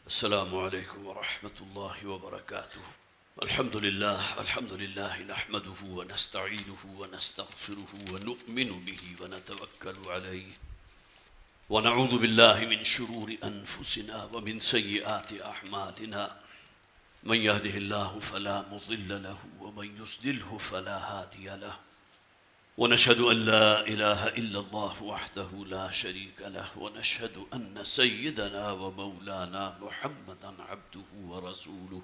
السلام عليكم ورحمة الله وبركاته. الحمد لله نحمده ونستعينه ونستغفره ونؤمن به ونتوكل عليه ونعوذ بالله من شرور أنفسنا ومن سيئات أعمالنا. من يهده الله فلا مضل له ومن يضلله فلا هادي له، ونشهد أن لا إله إلا الله وحده لا شريك له، ونشهد أن سيدنا ومولانا محمدا عبده ورسوله،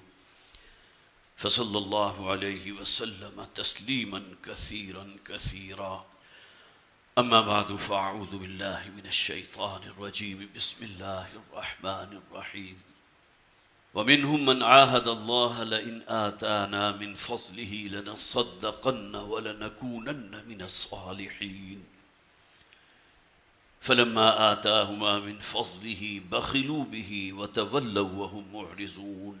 فصلى الله عليه وسلم تسليما كثيرا كثيرا. أما بعد، فأعوذ بالله من الشيطان الرجيم. بسم الله الرحمن الرحيم. ومنهم من عاهد الله لئن آتانا من فضله لنصدقن ولنكونن من الصالحين، فلما آتاهما من فضله بخلوا به وتولوا وهم معرضون،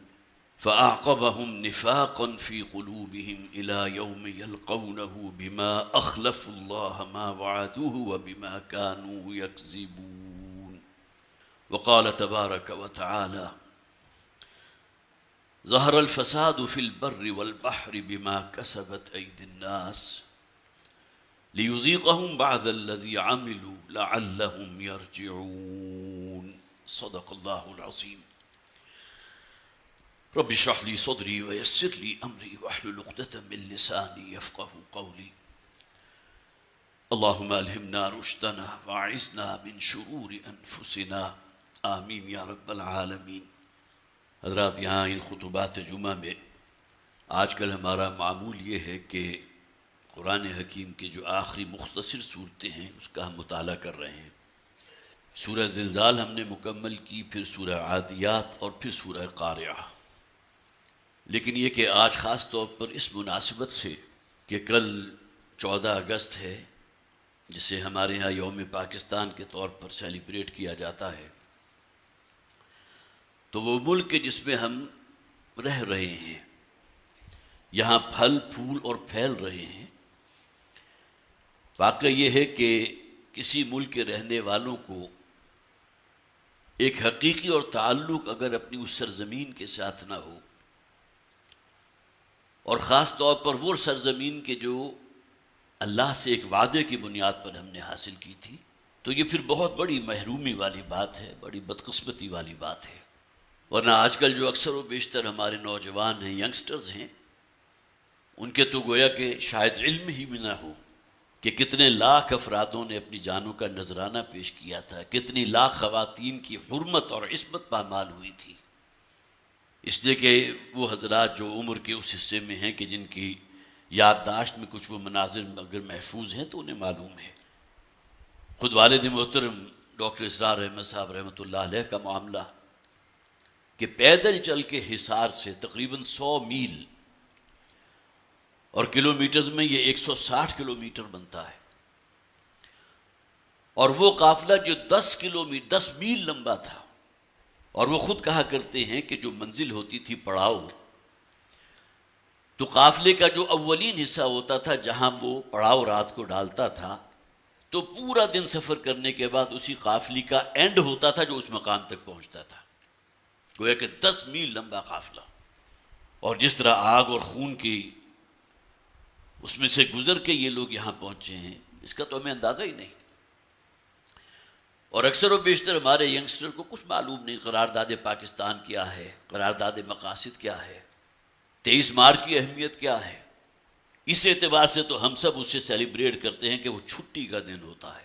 فأعقبهم نفاقا في قلوبهم إلى يوم يلقونه بما أخلفوا الله ما وعدوه وبما كانوا يكذبون. وقال تبارك وتعالى: ظهر الفساد في البر والبحر بما كسبت أيدي الناس ليذيقهم بعض الذي عملوا لعلهم يرجعون. صدق الله العظيم. رب اشرح لي صدري ويسر لي أمري واحلل عقدة من لساني يفقهوا قولي. اللهم ألهمنا رشدنا وأعذنا من شرور أنفسنا، آمین یا رب العالمین. حضرات، یہاں ان خطبات جمعہ میں آج کل ہمارا معمول یہ ہے کہ قرآن حکیم کے جو آخری مختصر صورتیں ہیں اس کا ہم مطالعہ کر رہے ہیں. سورہ زلزال ہم نے مکمل کی، پھر سورہ عادیات اور پھر سورہ قارعہ. لیکن یہ کہ آج خاص طور پر اس مناسبت سے کہ کل 14 اگست ہے، جسے ہمارے ہاں یوم پاکستان کے طور پر سیلیبریٹ کیا جاتا ہے، تو وہ ملک جس میں ہم رہ رہے ہیں، یہاں پھل پھول اور پھیل رہے ہیں. واقعہ یہ ہے کہ کسی ملک کے رہنے والوں کو ایک حقیقی اور تعلق اگر اپنی اس سرزمین کے ساتھ نہ ہو، اور خاص طور پر وہ سرزمین کے جو اللہ سے ایک وعدے کی بنیاد پر ہم نے حاصل کی تھی، تو یہ پھر بہت بڑی محرومی والی بات ہے، بڑی بدقسمتی والی بات ہے. ورنہ آج کل جو اکثر و بیشتر ہمارے نوجوان ہیں، ینگسٹرز ہیں، ان کے تو گویا کہ شاید علم ہی میں نہ ہو کہ کتنے لاکھ افرادوں نے اپنی جانوں کا نذرانہ پیش کیا تھا، کتنی لاکھ خواتین کی حرمت اور عصمت پامال ہوئی تھی. اس لیے کہ وہ حضرات جو عمر کے اس حصے میں ہیں کہ جن کی یادداشت میں کچھ وہ مناظر اگر محفوظ ہیں تو انہیں معلوم ہے. خود والد محترم ڈاکٹر اسرار احمد صاحب رحمۃ اللہ علیہ کا معاملہ کہ پیدل چل کے حصار سے تقریباً 100 میل، اور کلومیٹرز میں یہ 160 کلومیٹر بنتا ہے، اور وہ قافلہ جو 10 میل لمبا تھا. اور وہ خود کہا کرتے ہیں کہ جو منزل ہوتی تھی پڑاؤ، تو قافلے کا جو اولین حصہ ہوتا تھا جہاں وہ پڑاؤ رات کو ڈالتا تھا، تو پورا دن سفر کرنے کے بعد اسی قافلے کا اینڈ ہوتا تھا جو اس مقام تک پہنچتا تھا. گویا کہ 10 میل لمبا قافلہ، اور جس طرح آگ اور خون کی اس میں سے گزر کے یہ لوگ یہاں پہنچے ہیں، اس کا تو ہمیں اندازہ ہی نہیں. اور اکثر و بیشتر ہمارے ینگسٹر کو کچھ معلوم نہیں قرارداد پاکستان کیا ہے، قرارداد مقاصد کیا ہے، 23 مارچ کی اہمیت کیا ہے. اس اعتبار سے تو ہم سب اسے سیلیبریٹ کرتے ہیں کہ وہ چھٹی کا دن ہوتا ہے،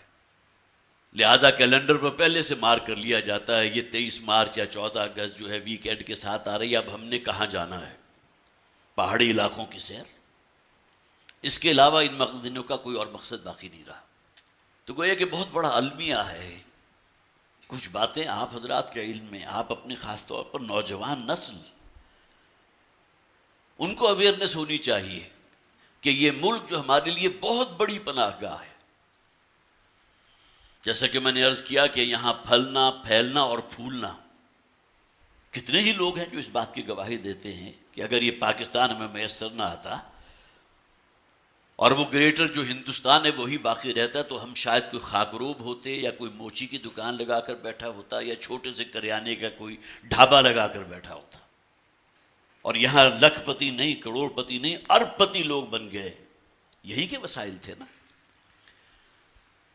لہذا کیلنڈر پر پہلے سے مارک کر لیا جاتا ہے یہ 23 مارچ یا 14 اگست جو ہے ویکینڈ کے ساتھ آ رہی ہے، اب ہم نے کہاں جانا ہے، پہاڑی علاقوں کی سیر. اس کے علاوہ ان دنوں کا کوئی اور مقصد باقی نہیں رہا. تو گویا کہ بہت بڑا المیہ ہے. کچھ باتیں آپ حضرات کے علم میں، آپ اپنے خاص طور پر نوجوان نسل، ان کو اویئرنیس ہونی چاہیے کہ یہ ملک جو ہمارے لیے بہت بڑی پناہ گاہ ہے. جیسا کہ میں نے عرض کیا کہ یہاں پھلنا پھیلنا اور پھولنا، کتنے ہی لوگ ہیں جو اس بات کی گواہی دیتے ہیں کہ اگر یہ پاکستان ہمیں میسر نہ آتا اور وہ گریٹر جو ہندوستان ہے وہی باقی رہتا تو ہم شاید کوئی خاکروب ہوتے یا کوئی موچی کی دکان لگا کر بیٹھا ہوتا یا چھوٹے سے کریانے کا کوئی ڈھابا لگا کر بیٹھا ہوتا. اور یہاں لکھ پتی نہیں، کروڑ پتی نہیں، ارب پتی لوگ بن گئے. یہی کے وسائل تھے نا.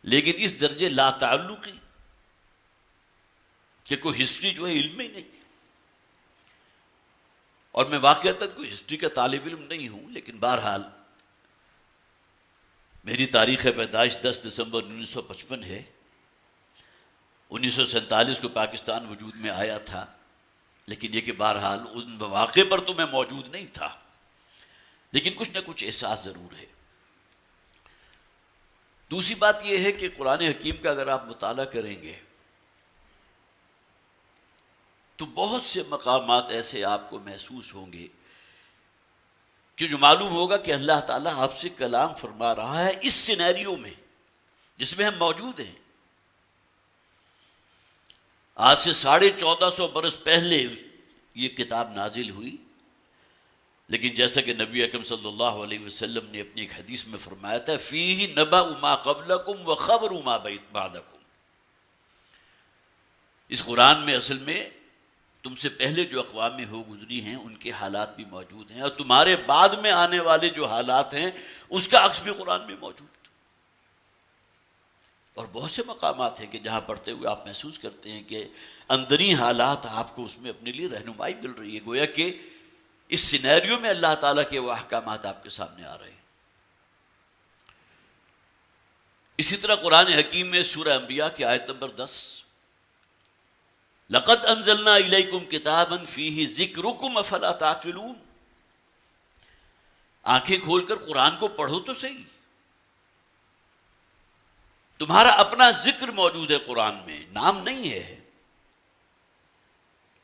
لیکن اس درجے لا تعلقی کہ کوئی ہسٹری جو ہے علم ہی نہیں. اور میں واقعتاً کوئی ہسٹری کا طالب علم نہیں ہوں، لیکن بہرحال میری تاریخ پیدائش 10 دسمبر 1955 ہے. 1947 کو پاکستان وجود میں آیا تھا، لیکن یہ کہ بہرحال ان مواقع پر تو میں موجود نہیں تھا، لیکن کچھ نہ کچھ احساس ضرور ہے. دوسری بات یہ ہے کہ قرآن حکیم کا اگر آپ مطالعہ کریں گے تو بہت سے مقامات ایسے آپ کو محسوس ہوں گے کہ جو معلوم ہوگا کہ اللہ تعالیٰ آپ سے کلام فرما رہا ہے اس سینیریو میں جس میں ہم موجود ہیں. آج سے 1450 برس پہلے یہ کتاب نازل ہوئی، لیکن جیسا کہ نبی اکرم صلی اللہ علیہ وسلم نے اپنی ایک حدیث میں فرمایا تھا فیہ نبأ ما قبلکم وخبر ما بعدکم. اس قرآن میں اصل میں تم سے پہلے جو اقوام ہو گزری ہیں ان کے حالات بھی موجود ہیں، اور تمہارے بعد میں آنے والے جو حالات ہیں اس کا عکس بھی قرآن میں موجود. اور بہت سے مقامات ہیں کہ جہاں پڑھتے ہوئے آپ محسوس کرتے ہیں کہ اندری حالات آپ کو اس میں اپنے لیے رہنمائی مل رہی ہے، گویا کہ اس سینیریو میں اللہ تعالیٰ کے وہ احکامات آپ کے سامنے آ رہے ہیں. اسی طرح قرآن حکیم میں سورہ انبیاء کی آیت نمبر 10 لقد انزلنا الیکم کتابا فیہ ذکرکم افلا تعقلون. آنکھیں کھول کر قرآن کو پڑھو تو صحیح. تمہارا اپنا ذکر موجود ہے قرآن میں، نام نہیں ہے،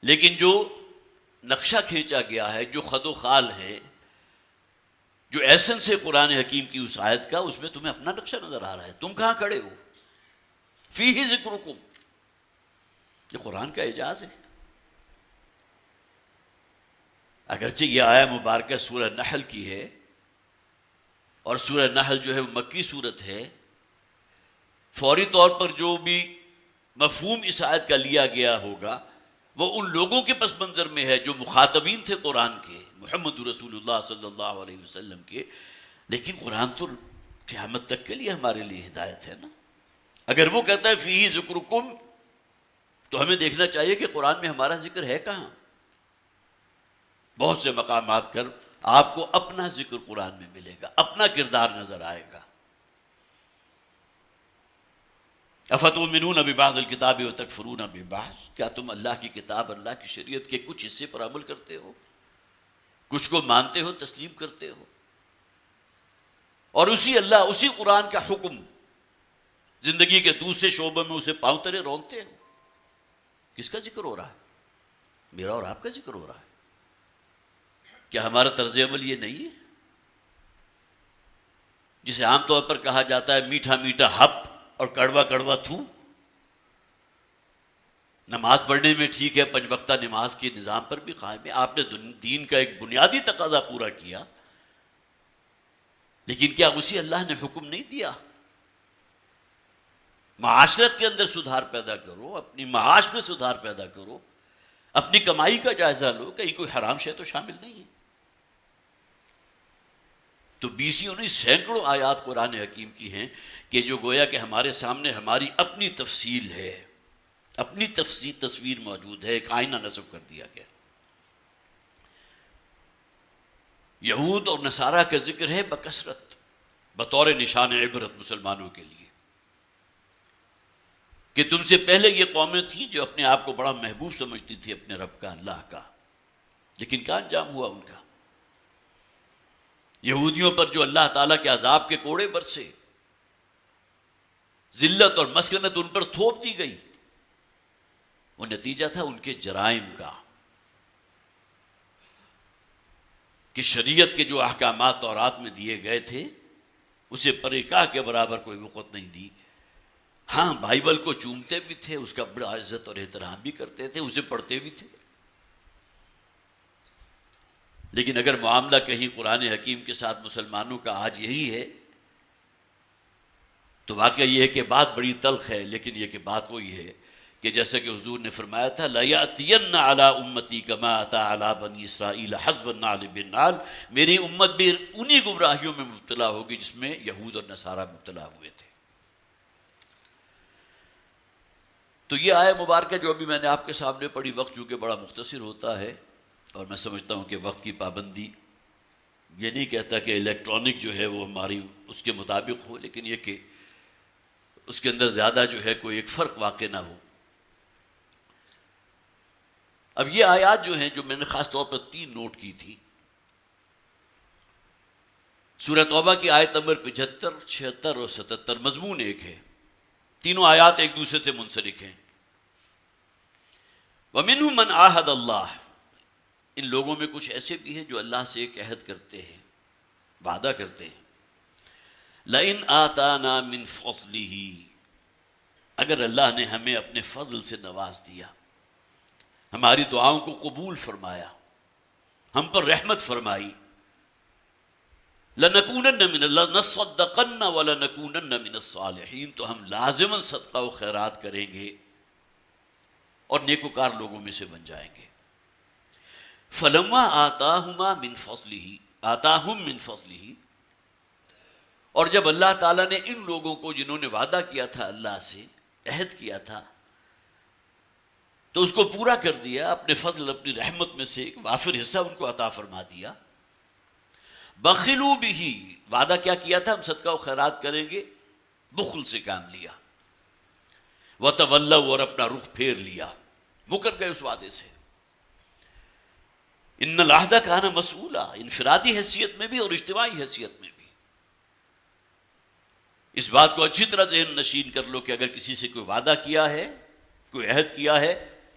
لیکن جو نقشہ کھینچا گیا ہے، جو خد و خال ہے، جو ایسنس ہے قرآن حکیم کی اس آیت کا، اس میں تمہیں اپنا نقشہ نظر آ رہا ہے. تم کہاں کھڑے ہو؟ فیہ ذکرکم. یہ قرآن کا اعجاز ہے. اگرچہ یہ آیہ مبارکہ سورہ نحل کی ہے، اور سورہ نحل جو ہے وہ مکی سورت ہے، فوری طور پر جو بھی مفہوم اس آیت کا لیا گیا ہوگا وہ ان لوگوں کے پس منظر میں ہے جو مخاطبین تھے قرآن کے، محمد رسول اللہ صلی اللہ علیہ وسلم کے. لیکن قرآن تو قیامت تک کے لیے ہمارے لیے ہدایت ہے نا. اگر وہ کہتا ہے فیہ ذکرکم تو ہمیں دیکھنا چاہیے کہ قرآن میں ہمارا ذکر ہے کہاں. بہت سے مقامات کر آپ کو اپنا ذکر قرآن میں ملے گا، اپنا کردار نظر آئے گا. افتؤمنون ببعض الکتاب وتکفرون ببعض. کیا تم اللہ کی کتاب، اللہ کی شریعت کے کچھ حصے پر عمل کرتے ہو، کچھ کو مانتے ہو، تسلیم کرتے ہو، اور اسی قرآن کا حکم زندگی کے دوسرے شعبوں میں اسے پاؤں تلے رونتے ہو. کس کا ذکر ہو رہا ہے؟ میرا اور آپ کا ذکر ہو رہا ہے. کیا ہمارا طرز عمل یہ نہیں ہے جسے عام طور پر کہا جاتا ہے میٹھا میٹھا ہپ اور کڑوا کڑوا تھو؟ نماز پڑھنے میں ٹھیک ہے، 5 وقتہ نماز کے نظام پر بھی قائم ہے، آپ نے دین کا ایک بنیادی تقاضا پورا کیا، لیکن کیا اسی اللہ نے حکم نہیں دیا معاشرت کے اندر سدھار پیدا کرو، اپنی معاش میں سدھار پیدا کرو، اپنی کمائی کا جائزہ لو، کہیں کوئی حرام شے تو شامل نہیں ہے؟ تو 20 نہیں سینکڑوں آیات قرآن حکیم کی ہیں کہ جو گویا کہ ہمارے سامنے ہماری اپنی تفصیل ہے، اپنی تصویر موجود ہے، ایک آئینہ نصب کر دیا گیا. یہود اور نصارہ کا ذکر ہے بکثرت بطور نشان عبرت مسلمانوں کے لیے کہ تم سے پہلے یہ قومیں تھیں جو اپنے آپ کو بڑا محبوب سمجھتی تھی اپنے رب کا، اللہ کا، لیکن کیا انجام ہوا ان کا؟ یہودیوں پر جو اللہ تعالیٰ کے عذاب کے کوڑے برسے، ذلت اور مسکنت ان پر تھوپ دی گئی، وہ نتیجہ تھا ان کے جرائم کا کہ شریعت کے جو احکامات تورات میں دیے گئے تھے اسے پرکاہ کے برابر کوئی وقت نہیں دی. ہاں بائبل کو چومتے بھی تھے، اس کا بڑا عزت اور احترام بھی کرتے تھے، اسے پڑھتے بھی تھے، لیکن اگر معاملہ کہیں قرآن حکیم کے ساتھ مسلمانوں کا آج یہی ہے تو واقعہ یہ ہے کہ بات بڑی تلخ ہے، لیکن یہ کہ بات وہی ہے کہ جیسا کہ حضور نے فرمایا تھا لَيَأْتِيَنَّ عَلَىٰ أُمَّتِي كَمَا أَتَىٰ عَلَىٰ بَنِي إِسْرَائِيلَ حَسْبَ النَّعْلِ بِالنَّعْلِ، میری امت بھی انہی گمراہیوں میں مبتلا ہوگی جس میں یہود اور نصارہ مبتلا ہوئے تھے۔ تو یہ آیہ مبارکہ جو ابھی میں نے آپ کے سامنے پڑھی، وقت چونکہ بڑا مختصر ہوتا ہے اور میں سمجھتا ہوں کہ وقت کی پابندی یہ نہیں کہتا کہ الیکٹرانک جو ہے وہ ہماری اس کے مطابق ہو، لیکن یہ کہ اس کے اندر زیادہ جو ہے کوئی ایک فرق واقع نہ ہو۔ اب یہ آیات جو ہیں جو میں نے خاص طور پر 3 نوٹ کی تھی، سورہ توبہ کی آیت نمبر 75، 76 اور 77، مضمون ایک ہے، تینوں آیات ایک دوسرے سے منسلک ہیں۔ وَمِنْهُمْ مَنْ عَاهَدَ اللَّهَ، ان لوگوں میں کچھ ایسے بھی ہیں جو اللہ سے ایک عہد کرتے ہیں، وعدہ کرتے ہیں، لَإِنْ آتَانَا مِنْ فَضْلِهِ، اگر اللہ نے ہمیں اپنے فضل سے نواز دیا، ہماری دعاؤں کو قبول فرمایا، ہم پر رحمت فرمائی، لَنَكُونَنَّ مِنَ لَنَصَّدَّقَنَّ وَلَنَكُونَنَّ مِنَ الصَّالِحِينَ، تو ہم لازماً صدقہ و خیرات کریں گے اور نیکوکار لوگوں میں سے بن جائیں گے۔ فَلَمَّا آتَاهُمَا مِنْ فَضْلِهِ آتَاهُمْ مِنْ فَضْلِهِ، اور جب اللہ تعالیٰ نے ان لوگوں کو جنہوں نے وعدہ کیا تھا اللہ سے، عہد کیا تھا، تو اس کو پورا کر دیا، اپنے فضل اپنی رحمت میں سے ایک وافر حصہ ان کو عطا فرما دیا۔ بخلوا به، وعدہ کیا کیا تھا ہم صدقہ و خیرات کریں گے، بخل سے کام لیا، وتولوا، اور اپنا رخ پھیر لیا، مکر گئے اس وعدے سے۔ ان العہد کان مسئولا، انفرادی حیثیت میں بھی اور اجتماعی حیثیت میں بھی۔ اس بات کو اچھی طرح ذہن نشین کر لو کہ اگر کسی سے کوئی وعدہ کیا ہے، کوئی عہد کیا ہے،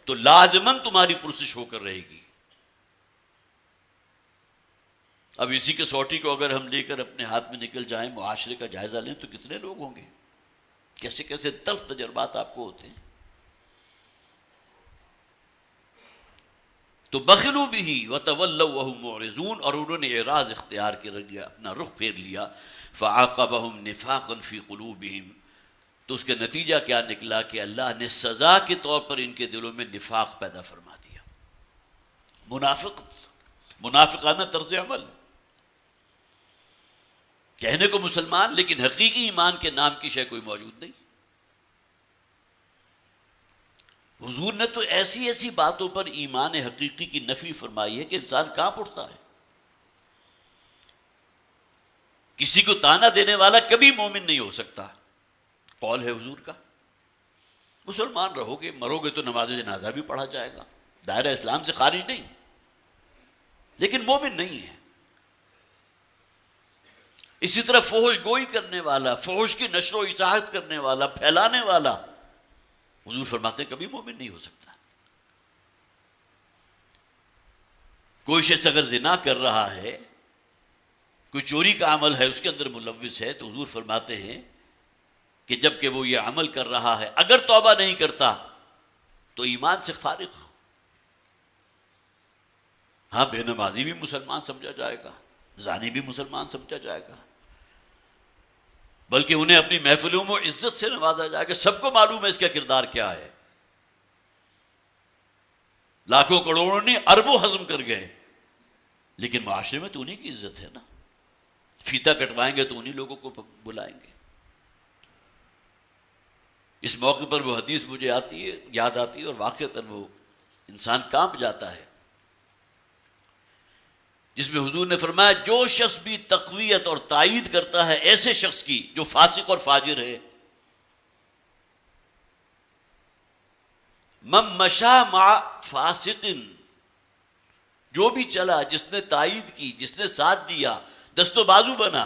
تو لازماً تمہاری پرسش ہو کر رہے گی۔ اب اسی کے سوٹی کو اگر ہم لے کر اپنے ہاتھ میں نکل جائیں، معاشرے کا جائزہ لیں، تو کتنے لوگ ہوں گے، کیسے کیسے تلخ تجربات آپ کو ہوتے ہیں۔ تو بخلوا به وتولوا وهم معرضون، اور انہوں نے اعراض اختیار کر لیا، اپنا رخ پھیر لیا۔ فعاقبهم نفاقا في قلوبهم، تو اس کا نتیجہ کیا نکلا کہ اللہ نے سزا کے طور پر ان کے دلوں میں نفاق پیدا فرما دیا، منافقانہ طرز عمل، کہنے کو مسلمان لیکن حقیقی ایمان کے نام کی شے کوئی موجود نہیں۔ حضور نے تو ایسی ایسی باتوں پر ایمان حقیقی کی نفی فرمائی ہے کہ انسان کانپ اٹھتا ہے۔ کسی کو تانا دینے والا کبھی مومن نہیں ہو سکتا، قول ہے حضور کا۔ مسلمان رہو گے، مرو گے تو نماز جنازہ بھی پڑھا جائے گا، دائرہ اسلام سے خارج نہیں، لیکن مومن نہیں ہے۔ اسی طرح فحش گوئی کرنے والا، فحش کی نشر و اشاعت کرنے والا، پھیلانے والا، حضور فرماتے ہیں کبھی مومن نہیں ہو سکتا۔ کوئی شخص اگر زنا کر رہا ہے، کوئی چوری کا عمل ہے، اس کے اندر ملوث ہے، تو حضور فرماتے ہیں کہ جب کہ وہ یہ عمل کر رہا ہے اگر توبہ نہیں کرتا تو ایمان سے فارغ ہو۔ ہاں، بے نمازی بھی مسلمان سمجھا جائے گا، زانی بھی مسلمان سمجھا جائے گا، بلکہ انہیں اپنی محفلوں میں عزت سے نوازا جائے گا، سب کو معلوم ہے اس کا کردار کیا ہے۔ لاکھوں کروڑوں نہیں، اربوں ہضم کر گئے، لیکن معاشرے میں تو انہی کی عزت ہے نا، فیتا کٹوائیں گے تو انہی لوگوں کو بلائیں گے۔ اس موقع پر وہ حدیث مجھے یاد آتی ہے اور واقعتاً وہ انسان کانپ جاتا ہے، جس میں حضور نے فرمایا جو شخص بھی تقویت اور تائید کرتا ہے ایسے شخص کی جو فاسق اور فاجر ہے، من مشا مع فاسق، جو بھی چلا، جس نے تائید کی، جس نے ساتھ دیا، دست و بازو بنا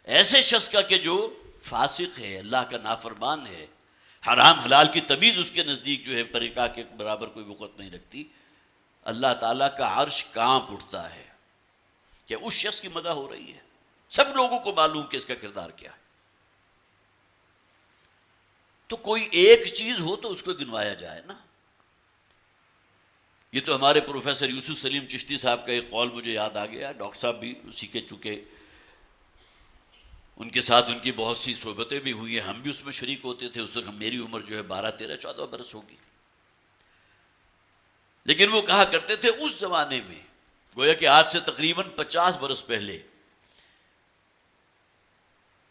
ایسے شخص کا کہ جو فاسق ہے، اللہ کا نافرمان ہے، حرام حلال کی تمیز اس کے نزدیک جو ہے پریکا کے برابر کوئی وقت نہیں رکھتی، اللہ تعالیٰ کا عرش کانپ اٹھتا ہے کہ اس شخص کی مدح ہو رہی ہے، سب لوگوں کو معلوم کہ اس کا کردار کیا ہے۔ تو کوئی ایک چیز ہو تو اس کو گنوایا جائے نا، یہ تو ہمارے پروفیسر یوسف سلیم چشتی صاحب کا ایک قول مجھے یاد آ گیا. ڈاکٹر صاحب بھی اسی کے، چونکہ ان کے ساتھ ان کی بہت سی صحبتیں بھی ہوئی ہیں، ہم بھی اس میں شریک ہوتے تھے. اس وقت میری عمر جو ہے 12 13 14 برس ہوگی. لیکن وہ کہا کرتے تھے اس زمانے میں، گویا کہ آج سے تقریباً 50 برس پہلے،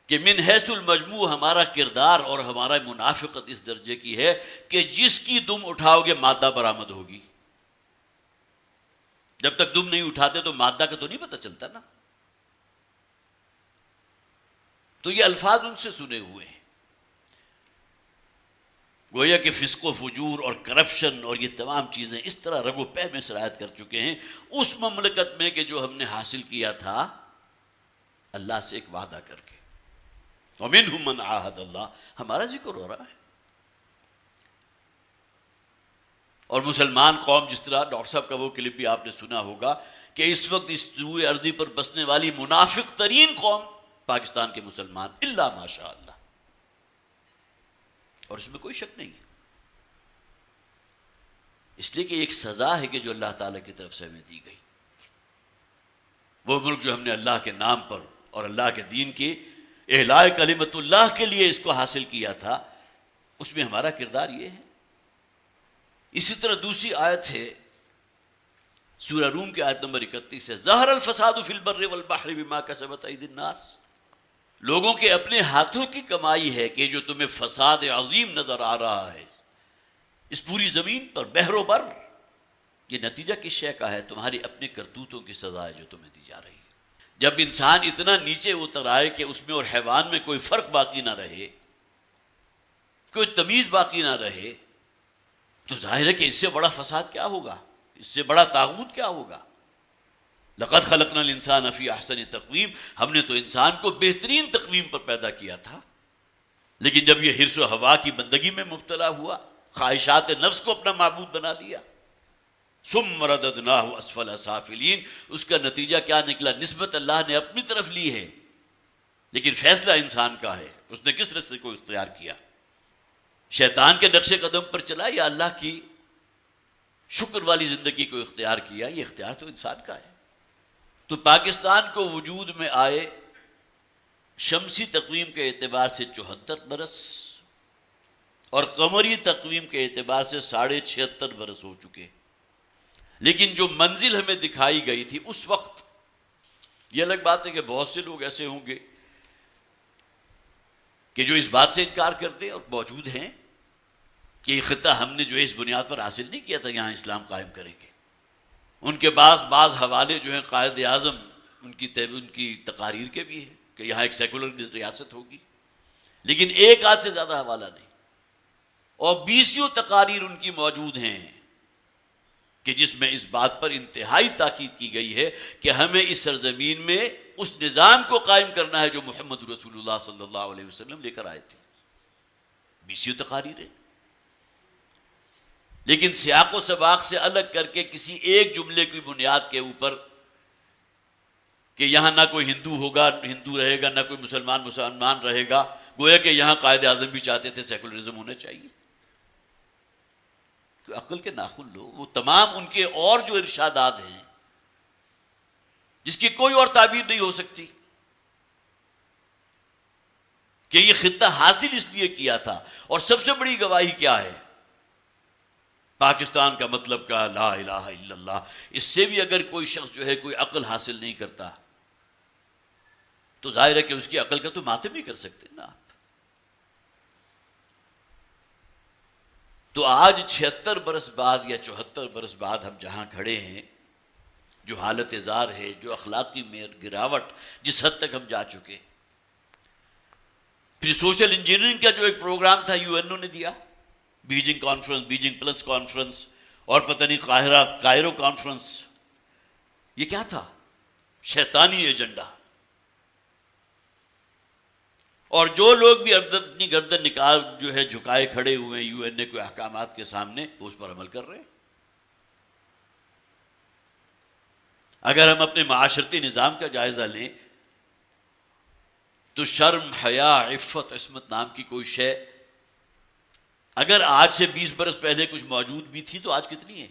کہ من حیث المجموع ہمارا کردار اور ہمارا منافقت اس درجے کی ہے کہ جس کی دم اٹھاؤ گے مادہ برآمد ہوگی. جب تک دم نہیں اٹھاتے تو مادہ کا تو نہیں پتہ چلتا نا. تو یہ الفاظ ان سے سنے ہوئے ہیں. گویا کہ فسق و فجور اور کرپشن اور یہ تمام چیزیں اس طرح رگ و پے میں سرایت کر چکے ہیں اس مملکت میں کہ جو ہم نے حاصل کیا تھا اللہ سے ایک وعدہ کر کے. وَمِنْهُمْ مَنْ عَاهَدَ اللَّهَ، ہمارا ذکر ہو رہا ہے. اور مسلمان قوم، جس طرح ڈاکٹر صاحب کا وہ کلپ بھی آپ نے سنا ہوگا کہ اس وقت اس روئے ارضی پر بسنے والی منافق ترین قوم پاکستان کے مسلمان، الا ماشاء اللہ. اور اس میں کوئی شک نہیں ہے، اس لیے کہ ایک سزا ہے کہ جو اللہ تعالیٰ کی طرف سے ہمیں دی گئی. وہ ملک جو ہم نے اللہ کے نام پر اور اللہ کے دین کی اعلاء کلمت اللہ کے لیے اس کو حاصل کیا تھا، اس میں ہمارا کردار یہ ہے. اسی طرح دوسری آیت ہے سورہ روم کی آیت نمبر 31 ہے، ظہر الفساد فی البر والبحر بما کسبت ایدی الناس. لوگوں کے اپنے ہاتھوں کی کمائی ہے کہ جو تمہیں فساد عظیم نظر آ رہا ہے اس پوری زمین پر، بحر و بر. یہ نتیجہ کس شے کا ہے؟ تمہاری اپنے کرتوتوں کی سزا ہے جو تمہیں دی جا رہی ہے. جب انسان اتنا نیچے اتر آئے کہ اس میں اور حیوان میں کوئی فرق باقی نہ رہے، کوئی تمیز باقی نہ رہے، تو ظاہر ہے کہ اس سے بڑا فساد کیا ہوگا، اس سے بڑا طاغوت کیا ہوگا. لقد خلقنا الانسان فی احسن تقویم، ہم نے تو انسان کو بہترین تقویم پر پیدا کیا تھا. لیکن جب یہ حرص و ہوا کی بندگی میں مبتلا ہوا، خواہشات نفس کو اپنا معبود بنا لیا، ثم رددناہ اسفل سافلین، اس کا نتیجہ کیا نکلا؟ نسبت اللہ نے اپنی طرف لی ہے لیکن فیصلہ انسان کا ہے، اس نے کس راستے کو اختیار کیا. شیطان کے نقش قدم پر چلا یا اللہ کی شکر والی زندگی کو اختیار کیا؟ یہ اختیار تو انسان کا ہے. تو پاکستان کو وجود میں آئے شمسی تقویم کے اعتبار سے 74 برس اور قمری تقویم کے اعتبار سے 76.5 برس ہو چکے. لیکن جو منزل ہمیں دکھائی گئی تھی اس وقت، یہ الگ بات ہے کہ بہت سے لوگ ایسے ہوں گے کہ جو اس بات سے انکار کرتے اور موجود ہیں کہ یہ خطہ ہم نے جو ہے اس بنیاد پر حاصل نہیں کیا تھا یہاں اسلام قائم کریں گے. ان کے بعض حوالے جو ہیں قائد اعظم ان کی تقاریر کے بھی ہیں کہ یہاں ایک سیکولر ریاست ہوگی، لیکن ایک آدھ سے زیادہ حوالہ نہیں. اور 20 تقاریر ان کی موجود ہیں کہ جس میں اس بات پر انتہائی تاکید کی گئی ہے کہ ہمیں اس سرزمین میں اس نظام کو قائم کرنا ہے جو محمد رسول اللہ صلی اللہ علیہ وسلم لے کر آئے تھے. 20 تقاریریں، لیکن سیاق و سباق سے الگ کر کے کسی ایک جملے کی بنیاد کے اوپر کہ یہاں نہ کوئی ہندو ہوگا، ہندو رہے گا، نہ کوئی مسلمان رہے گا. گویا کہ یہاں قائد اعظم بھی چاہتے تھے سیکولرزم ہونا چاہیے. عقل کے ناخن لو، وہ تمام ان کے اور جو ارشادات ہیں جس کی کوئی اور تعبیر نہیں ہو سکتی کہ یہ خطہ حاصل اس لیے کیا تھا. اور سب سے بڑی گواہی کیا ہے؟ پاکستان کا مطلب کا لا الہ الا اللہ. اس سے بھی اگر کوئی شخص جو ہے کوئی عقل حاصل نہیں کرتا تو ظاہر ہے کہ اس کی عقل کا تو ماتم نہیں کر سکتے نا آپ. تو آج 76 برس بعد یا 74 برس بعد ہم جہاں کھڑے ہیں، جو حالت زار ہے، جو اخلاقی میں گراوٹ جس حد تک ہم جا چکے. پھر سوشل انجینئرنگ کا جو ایک پروگرام تھا UN نے دیا، Beijing conference, Beijing plus conference اور پتہ نہیں کائرو کانفرنس. یہ کیا تھا؟ شیطانی ایجنڈا. اور جو لوگ بھی اپنی گردن نکال جو ہے جھکائے کھڑے ہوئے ہیں UN کے احکامات کے سامنے، وہ اس پر عمل کر رہے ہیں. اگر ہم اپنے معاشرتی نظام کا جائزہ لیں تو شرم، حیا، عفت، عصمت نام کی کوئی شے اگر آج سے 20 برس پہلے کچھ موجود بھی تھی تو آج کتنی ہے؟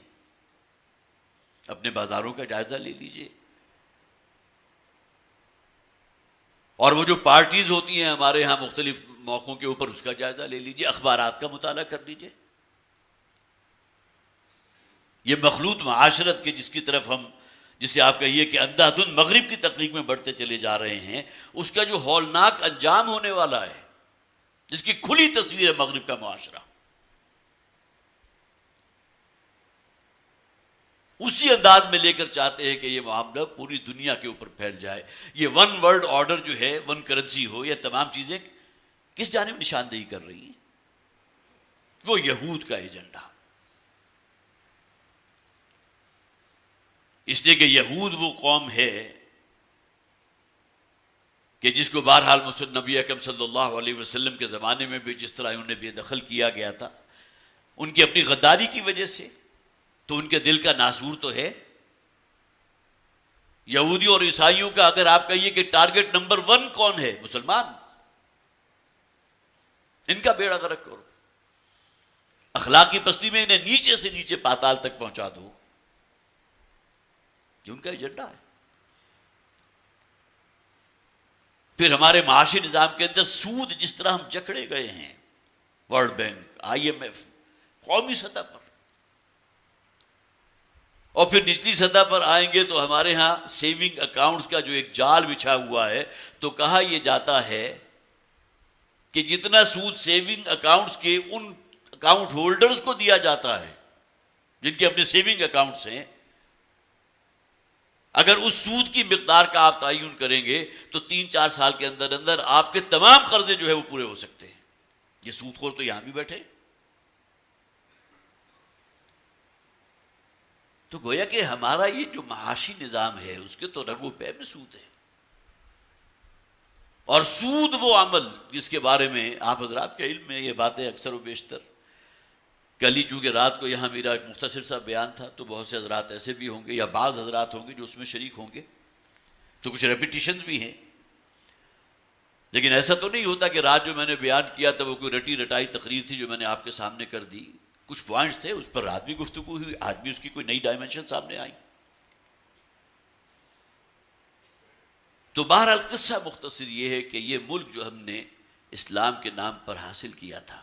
اپنے بازاروں کا جائزہ لے لیجئے، اور وہ جو پارٹیز ہوتی ہیں ہمارے ہاں مختلف موقعوں کے اوپر، اس کا جائزہ لے لیجئے، اخبارات کا مطالعہ کر لیجئے۔ یہ مخلوط معاشرت کے جس کی طرف ہم، جسے آپ کہیے کہ اندھا دھند مغرب کی تقریب میں بڑھتے چلے جا رہے ہیں، اس کا جو ہولناک انجام ہونے والا ہے، جس کی کھلی تصویر ہے مغرب کا معاشرہ، اسی انداز میں لے کر چاہتے ہیں کہ یہ معاملہ پوری دنیا کے اوپر پھیل جائے۔ یہ ون ورلڈ آرڈر جو ہے، ون کرنسی ہو، یہ تمام چیزیں کس جانب نشاندہی کر رہی ہیں؟ وہ یہود کا ایجنڈا، اس لیے کہ یہود وہ قوم ہے کہ جس کو بہرحال نبی اکرم صلی اللہ علیہ وسلم کے زمانے میں بھی جس طرح انہیں بے دخل کیا گیا تھا، ان کی اپنی غداری کی وجہ سے، تو ان کے دل کا ناسور تو ہے۔ یہودیوں اور عیسائیوں کا اگر آپ کہیے کہ ٹارگٹ نمبر 1 کون ہے؟ مسلمان۔ ان کا بیڑا غرق کرو، اخلاقی پستی میں انہیں نیچے سے نیچے پاتال تک پہنچا دو، یہ ان کا ایجنڈا ہے۔ پھر ہمارے معاشی نظام کے اندر سود جس طرح ہم جکڑے گئے ہیں، ورلڈ بینک، IMF، قومی سطح پر، اور پھر نچلی سطح پر آئیں گے تو ہمارے ہاں سیونگ اکاؤنٹس کا جو ایک جال بچھا ہوا ہے، تو کہا یہ جاتا ہے کہ جتنا سود سیونگ اکاؤنٹس کے ان اکاؤنٹ ہولڈرز کو دیا جاتا ہے جن کے اپنے سیونگ اکاؤنٹس ہیں، اگر اس سود کی مقدار کا آپ تعین کریں گے تو 3-4 سال کے اندر اندر آپ کے تمام قرضے جو ہے وہ پورے ہو سکتے ہیں۔ یہ سود خور تو یہاں بھی بیٹھے۔ تو گویا کہ ہمارا یہ جو معاشی نظام ہے اس کے تو رگ و پے میں سود ہے، اور سود وہ عمل جس کے بارے میں آپ حضرات کے علم میں یہ باتیں اکثر و بیشتر، کل ہی چونکہ رات کو یہاں میرا ایک مختصر سا بیان تھا، تو بہت سے حضرات ایسے بھی ہوں گے یا بعض حضرات ہوں گے جو اس میں شریک ہوں گے، تو کچھ ریپیٹیشنز بھی ہیں، لیکن ایسا تو نہیں ہوتا کہ رات جو میں نے بیان کیا تھا وہ کوئی رٹی رٹائی تقریر تھی جو میں نے آپ کے سامنے کر دی۔ کچھ پوائنٹس تھے، اس پر رات بھی گفتگو ہوئی، آج بھی اس کی کوئی نئی ڈائمنشن سامنے آئی۔ تو بہرحال قصہ مختصر یہ ہے کہ یہ ملک جو ہم نے اسلام کے نام پر حاصل کیا تھا،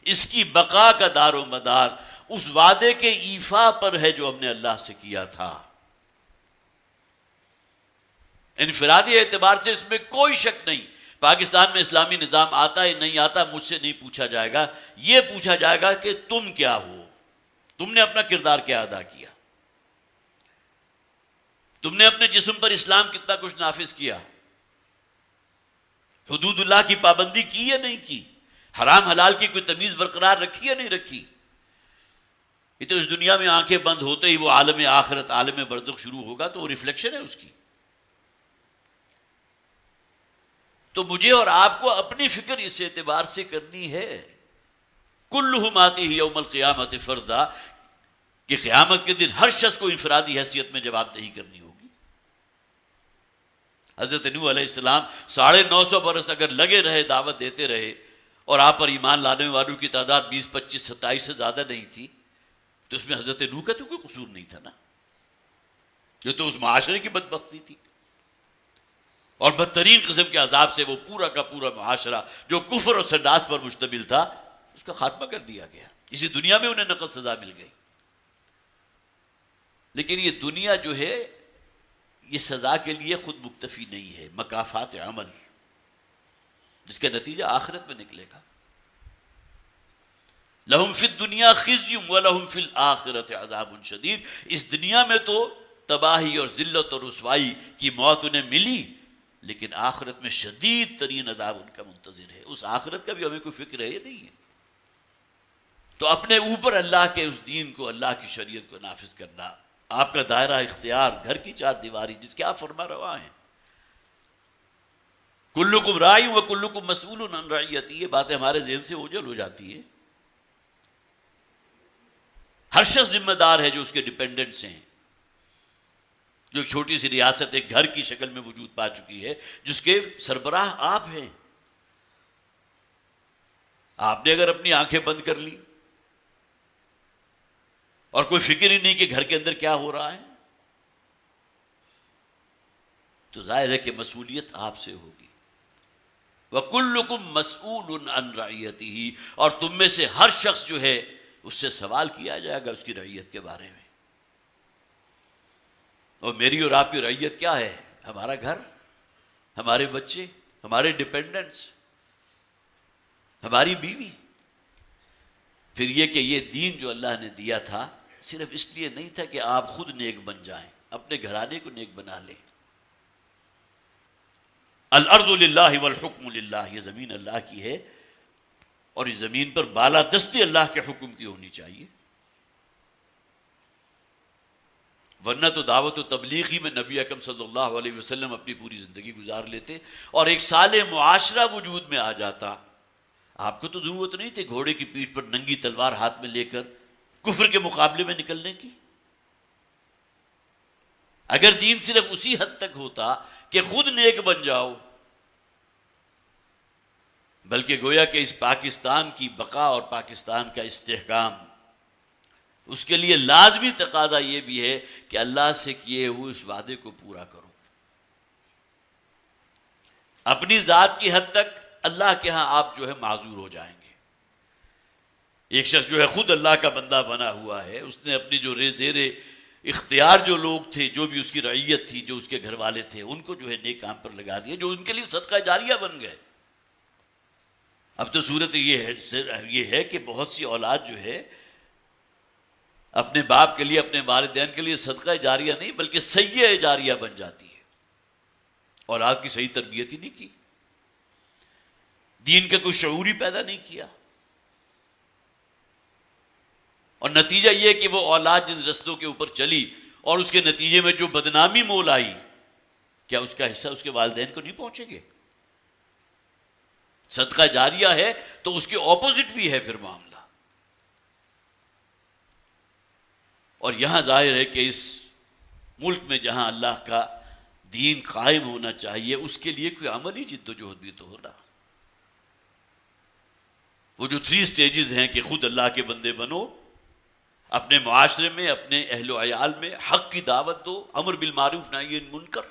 اس کی بقا کا دار و مدار اس وعدے کے ایفا پر ہے جو ہم نے اللہ سے کیا تھا۔ انفرادی اعتبار سے اس میں کوئی شک نہیں، پاکستان میں اسلامی نظام آتا ہے نہیں آتا مجھ سے نہیں پوچھا جائے گا، یہ پوچھا جائے گا کہ تم کیا ہو، تم نے اپنا کردار کیا ادا کیا، تم نے اپنے جسم پر اسلام کتنا کچھ نافذ کیا، حدود اللہ کی پابندی کی یا نہیں کی، حرام حلال کی کوئی تمیز برقرار رکھی یا نہیں رکھی۔ یہ تو اس دنیا میں آنکھیں بند ہوتے ہی وہ عالم آخرت، عالم برزخ شروع ہوگا تو وہ ریفلیکشن ہے اس کی۔ تو مجھے اور آپ کو اپنی فکر اس اعتبار سے کرنی ہے، کلہم آتیہ یوم القیامۃ فردا، کہ قیامت کے دن ہر شخص کو انفرادی حیثیت میں جواب دہی کرنی ہوگی۔ حضرت نوح علیہ السلام 950 برس اگر لگے رہے، دعوت دیتے رہے، اور آپ پر ایمان لانے والوں کی تعداد 20، 25، 27 سے زیادہ نہیں تھی، تو اس میں حضرت نوح کا تو کوئی قصور نہیں تھا نا، یہ تو اس معاشرے کی بدبختی تھی، اور بدترین قسم کے عذاب سے وہ پورا کا پورا معاشرہ جو کفر اور سنڈاس پر مشتمل تھا اس کا خاتمہ کر دیا گیا۔ اسی دنیا میں انہیں نقد سزا مل گئی، لیکن یہ دنیا جو ہے یہ سزا کے لیے خود مکتفی نہیں ہے، مکافات عمل جس کا نتیجہ آخرت میں نکلے گا۔ لہم فی الدنیا خزی ولہم فی الآخرۃ عذاب شدید، اس دنیا میں تو تباہی اور ذلت اور رسوائی کی موت انہیں ملی، لیکن آخرت میں شدید ترین عذاب ان کا منتظر ہے۔ اس آخرت کا بھی ہمیں کوئی فکر ہے یا نہیں ہے؟ تو اپنے اوپر اللہ کے اس دین کو، اللہ کی شریعت کو نافذ کرنا، آپ کا دائرہ اختیار گھر کی 4 دیواری جس کے آپ فرما روا ہیں۔ کلکم راعی و کلکم مسئول عن رعیتہ، یہ باتیں ہمارے ذہن سے اوجھل ہو جاتی ہے۔ ہر شخص ذمہ دار ہے جو اس کے ڈپینڈنٹس ہیں، جو ایک چھوٹی سی ریاست ایک گھر کی شکل میں وجود پا چکی ہے، جس کے سربراہ آپ ہیں۔ آپ نے اگر اپنی آنکھیں بند کر لی اور کوئی فکر ہی نہیں کہ گھر کے اندر کیا ہو رہا ہے، تو ظاہر ہے کہ مسئولیت آپ سے ہوگی۔ وَكُلُّكُمْ مَسْئُولٌ عَنْ رَعِيَّتِهِ، اور تم میں سے ہر شخص جو ہے اس سے سوال کیا جائے گا اس کی رعیت کے بارے میں۔ اور میری اور آپ کی رعیت کیا ہے؟ ہمارا گھر، ہمارے بچے، ہمارے ڈپینڈنٹس، ہماری بیوی۔ پھر یہ کہ یہ دین جو اللہ نے دیا تھا صرف اس لیے نہیں تھا کہ آپ خود نیک بن جائیں، اپنے گھرانے کو نیک بنا لیں۔ الارض للہ والحکم للہ، یہ زمین اللہ کی ہے اور اس زمین پر بالادستی اللہ کے حکم کی ہونی چاہیے، ورنہ تو دعوت و تبلیغ ہی میں نبی اکرم صلی اللہ علیہ وسلم اپنی پوری زندگی گزار لیتے اور ایک صالح معاشرہ وجود میں آ جاتا۔ آپ کو تو ضرورت نہیں تھی گھوڑے کی پیٹھ پر ننگی تلوار ہاتھ میں لے کر کفر کے مقابلے میں نکلنے کی۔ اگر دین صرف اسی حد تک ہوتا کہ خود نیک بن جاؤ، بلکہ گویا کہ اس پاکستان کی بقا اور پاکستان کا استحکام، اس کے لیے لازمی تقاضا یہ بھی ہے کہ اللہ سے کیے ہوئے اس وعدے کو پورا کرو۔ اپنی ذات کی حد تک اللہ کے ہاں آپ جو ہے معذور ہو جائیں گے۔ ایک شخص جو ہے خود اللہ کا بندہ بنا ہوا ہے، اس نے اپنی جو زیر اختیار جو لوگ تھے، جو بھی اس کی رعیت تھی، جو اس کے گھر والے تھے، ان کو جو ہے نیک کام پر لگا دیا، جو ان کے لیے صدقہ جاریہ بن گئے۔ اب تو صورت یہ ہے کہ بہت سی اولاد جو ہے اپنے باپ کے لیے، اپنے والدین کے لیے صدقہ جاریہ نہیں بلکہ سیئہ جاریہ بن جاتی ہے۔ اولاد کی صحیح تربیت ہی نہیں کی، دین کا کوئی شعور ہی پیدا نہیں کیا، اور نتیجہ یہ کہ وہ اولاد جن رستوں کے اوپر چلی اور اس کے نتیجے میں جو بدنامی مول آئی، کیا اس کا حصہ اس کے والدین کو نہیں پہنچے گے؟ صدقہ جاریہ ہے تو اس کے اپوزٹ بھی ہے پھر معاملہ۔ اور یہاں ظاہر ہے کہ اس ملک میں جہاں اللہ کا دین قائم ہونا چاہیے، اس کے لیے کوئی عملی جد و جہد بھی تو ہونا۔ وہ جو 3 سٹیجز ہیں کہ خود اللہ کے بندے بنو، اپنے معاشرے میں، اپنے اہل و عیال میں حق کی دعوت دو، امر بالمعروف نہی عن المنکر،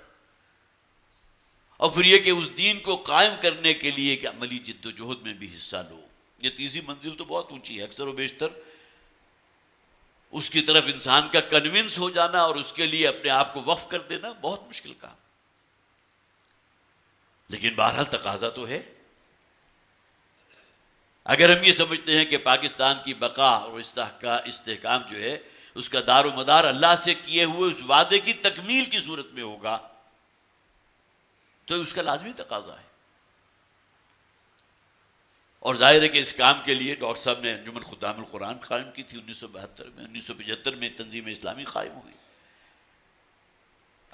اور پھر یہ کہ اس دین کو قائم کرنے کے لیے کہ عملی جد و جہد میں بھی حصہ لو۔ یہ تیسری منزل تو بہت اونچی ہے، اکثر و بیشتر اس کی طرف انسان کا کنونس ہو جانا اور اس کے لیے اپنے آپ کو وقف کر دینا بہت مشکل کام، لیکن بہرحال تقاضا تو ہے۔ اگر ہم یہ سمجھتے ہیں کہ پاکستان کی بقا اور استحکام جو ہے اس کا دار و مدار اللہ سے کیے ہوئے اس وعدے کی تکمیل کی صورت میں ہوگا، تو اس کا لازمی تقاضا ہے۔ اور ظاہر ہے کہ اس کام کے لیے ڈاکٹر صاحب نے انجمن خدام القرآن قائم کی تھی 1972 میں، 1975 میں تنظیم اسلامی قائم ہوئی۔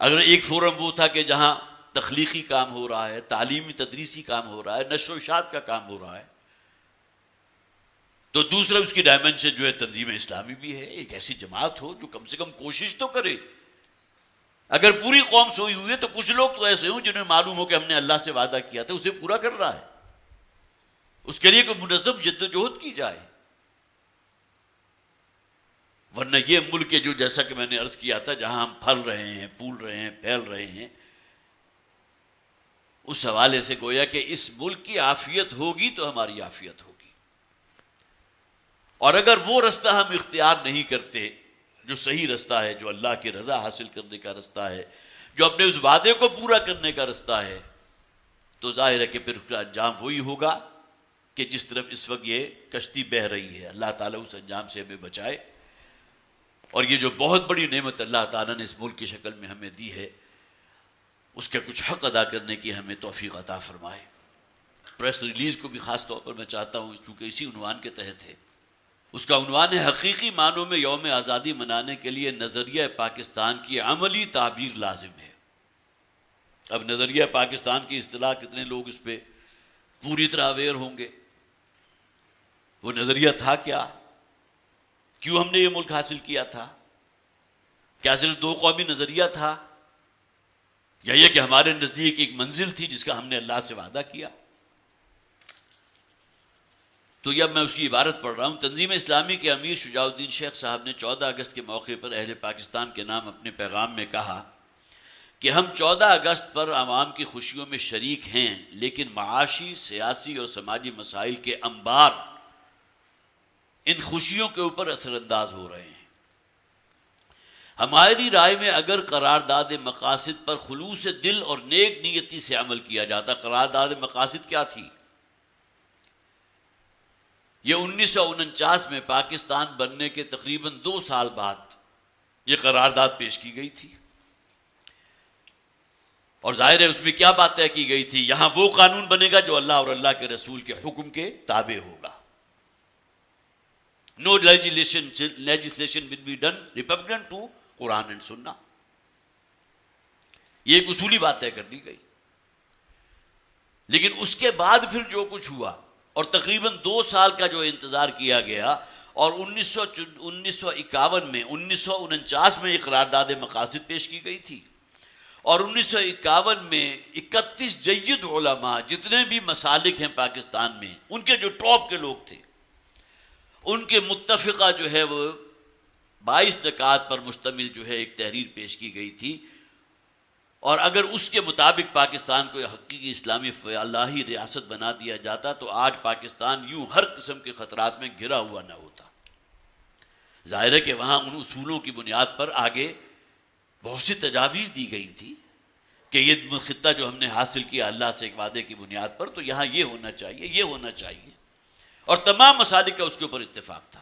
اگر ایک فورم وہ تھا کہ جہاں تخلیقی کام ہو رہا ہے، تعلیمی تدریسی کام ہو رہا ہے، نشر و اشاعت کا کام ہو رہا ہے، تو دوسرا اس کی ڈائمنشن جو ہے تنظیم اسلامی بھی ہے۔ ایک ایسی جماعت ہو جو کم سے کم کوشش تو کرے۔ اگر پوری قوم سوئی ہوئی ہے تو کچھ لوگ تو ایسے ہوں جنہیں معلوم ہو کہ ہم نے اللہ سے وعدہ کیا تھا، اسے پورا کر رہا ہے، اس کے لیے کوئی منظم جد و جہد کی جائے۔ ورنہ یہ ملک جو جیسا کہ میں نے عرض کیا تھا جہاں ہم پھل رہے ہیں، پھول رہے ہیں، پھیل رہے ہیں، اس حوالے سے گویا کہ اس ملک کی عافیت ہوگی تو ہماری عافیت ہوگی۔ اور اگر وہ رستہ ہم اختیار نہیں کرتے جو صحیح رستہ ہے، جو اللہ کی رضا حاصل کرنے کا رستہ ہے، جو اپنے اس وعدے کو پورا کرنے کا رستہ ہے، تو ظاہر ہے کہ پھر اس کا انجام وہی ہوگا کہ جس طرف اس وقت یہ کشتی بہہ رہی ہے۔ اللہ تعالیٰ اس انجام سے ہمیں بچائے، اور یہ جو بہت بڑی نعمت اللہ تعالیٰ نے اس ملک کی شکل میں ہمیں دی ہے، اس کا کچھ حق ادا کرنے کی ہمیں توفیق عطا فرمائے۔ پریس ریلیز کو بھی خاص طور پر میں چاہتا ہوں، چونکہ اسی عنوان کے تحت ہے، اس کا عنوان ہے حقیقی معنوں میں یوم آزادی منانے کے لیے نظریہ پاکستان کی عملی تعبیر لازم ہے۔ اب نظریہ پاکستان کی اصطلاح کتنے لوگ اس پہ پوری طرح اویئر ہوں گے؟ وہ نظریہ تھا کیا؟ کیوں ہم نے یہ ملک حاصل کیا تھا؟ کیا صرف 2 قومی نظریہ تھا، یا یہ کہ ہمارے نزدیک ایک منزل تھی جس کا ہم نے اللہ سے وعدہ کیا؟ تو اب میں اس کی عبارت پڑھ رہا ہوں۔ تنظیم اسلامی کے امیر شجاع الدین شیخ صاحب نے 14 اگست کے موقع پر اہل پاکستان کے نام اپنے پیغام میں کہا کہ ہم 14 اگست پر عوام کی خوشیوں میں شریک ہیں، لیکن معاشی، سیاسی اور سماجی مسائل کے انبار ان خوشیوں کے اوپر اثر انداز ہو رہے ہیں۔ ہماری رائے میں اگر قرارداد مقاصد پر خلوص دل اور نیک نیتی سے عمل کیا جاتا، قرارداد مقاصد کیا تھی؟ یہ 1949 میں پاکستان بننے کے تقریباً 2 سال بعد یہ قرارداد پیش کی گئی تھی، اور ظاہر ہے اس میں کیا بات طے کی گئی تھی؟ یہاں وہ قانون بنے گا جو اللہ اور اللہ کے رسول کے حکم کے تابع ہوگا۔ No legislation will be done repugnant to Quran and سنہ۔ یہ ایک اصولی بات طے کر دی گئی۔ لیکن اس کے بعد پھر جو کچھ ہوا، اور تقریباً 2 سال کا جو انتظار کیا گیا، اور 1951 میں 1949 میں یہ قرارداد مقاصد پیش کی گئی تھی، اور 1951 میں 31 جید علماء جتنے بھی مسالک ہیں پاکستان میں، ان کے جو ٹاپ کے لوگ تھے، ان کے متفقہ جو ہے وہ 22 نکات پر مشتمل جو ہے ایک تحریر پیش کی گئی تھی، اور اگر اس کے مطابق پاکستان کو حقیقی اسلامی فلاحی ریاست بنا دیا جاتا تو آج پاکستان یوں ہر قسم کے خطرات میں گھرا ہوا نہ ہوتا۔ ظاہر ہے کہ وہاں ان اصولوں کی بنیاد پر آگے بہت سی تجاویز دی گئی تھی کہ یہ خطہ جو ہم نے حاصل کیا اللہ سے ایک وعدے کی بنیاد پر، تو یہاں یہ ہونا چاہیے، یہ ہونا چاہیے، اور تمام مسالک کا اس کے اوپر اتفاق تھا۔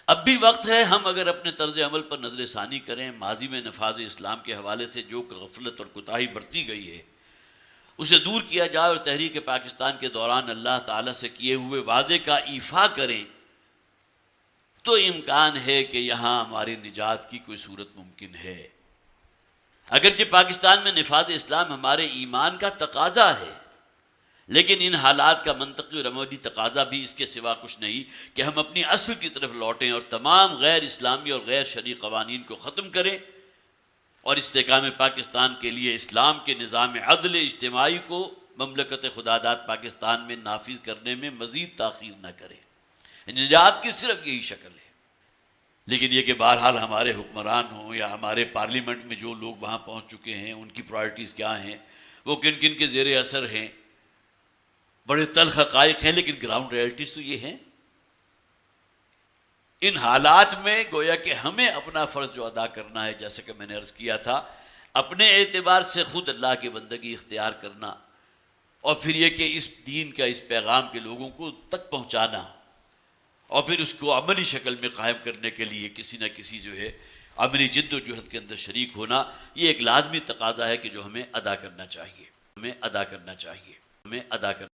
اب بھی وقت ہے ہم اگر اپنے طرز عمل پر نظر ثانی کریں، ماضی میں نفاذ اسلام کے حوالے سے جو غفلت اور کوتاہی برتی گئی ہے اسے دور کیا جائے، اور تحریک پاکستان کے دوران اللہ تعالیٰ سے کیے ہوئے وعدے کا ایفا کریں، تو امکان ہے کہ یہاں ہماری نجات کی کوئی صورت ممکن ہے۔ اگرچہ پاکستان میں نفاذ اسلام ہمارے ایمان کا تقاضا ہے، لیکن ان حالات کا منطقی اور عملی تقاضا بھی اس کے سوا کچھ نہیں کہ ہم اپنی اصل کی طرف لوٹیں اور تمام غیر اسلامی اور غیر شرعی قوانین کو ختم کریں، اور استحکام پاکستان کے لیے اسلام کے نظام عدل اجتماعی کو مملکت خداداد پاکستان میں نافذ کرنے میں مزید تاخیر نہ کریں۔ نجات کی صرف یہی شکل ہے۔ لیکن یہ کہ بہرحال ہمارے حکمران ہوں یا ہمارے پارلیمنٹ میں جو لوگ وہاں پہنچ چکے ہیں، ان کی پرائرٹیز کیا ہیں، وہ کن کن کے زیر اثر ہیں، بڑے تلخ حقائق ہیں، لیکن گراؤنڈ ریئلٹیز تو یہ ہیں۔ ان حالات میں گویا کہ ہمیں اپنا فرض جو ادا کرنا ہے، جیسا کہ میں نے عرض کیا تھا، اپنے اعتبار سے خود اللہ کی بندگی اختیار کرنا، اور پھر یہ کہ اس دین کا، اس پیغام کے لوگوں کو تک پہنچانا، اور پھر اس کو عملی شکل میں قائم کرنے کے لیے کسی نہ کسی جو ہے عملی جد و جہد کے اندر شریک ہونا، یہ ایک لازمی تقاضا ہے کہ جو ہمیں ادا کرنا چاہیے، ہمیں ادا کرنا چاہیے، ہمیں ادا کرنا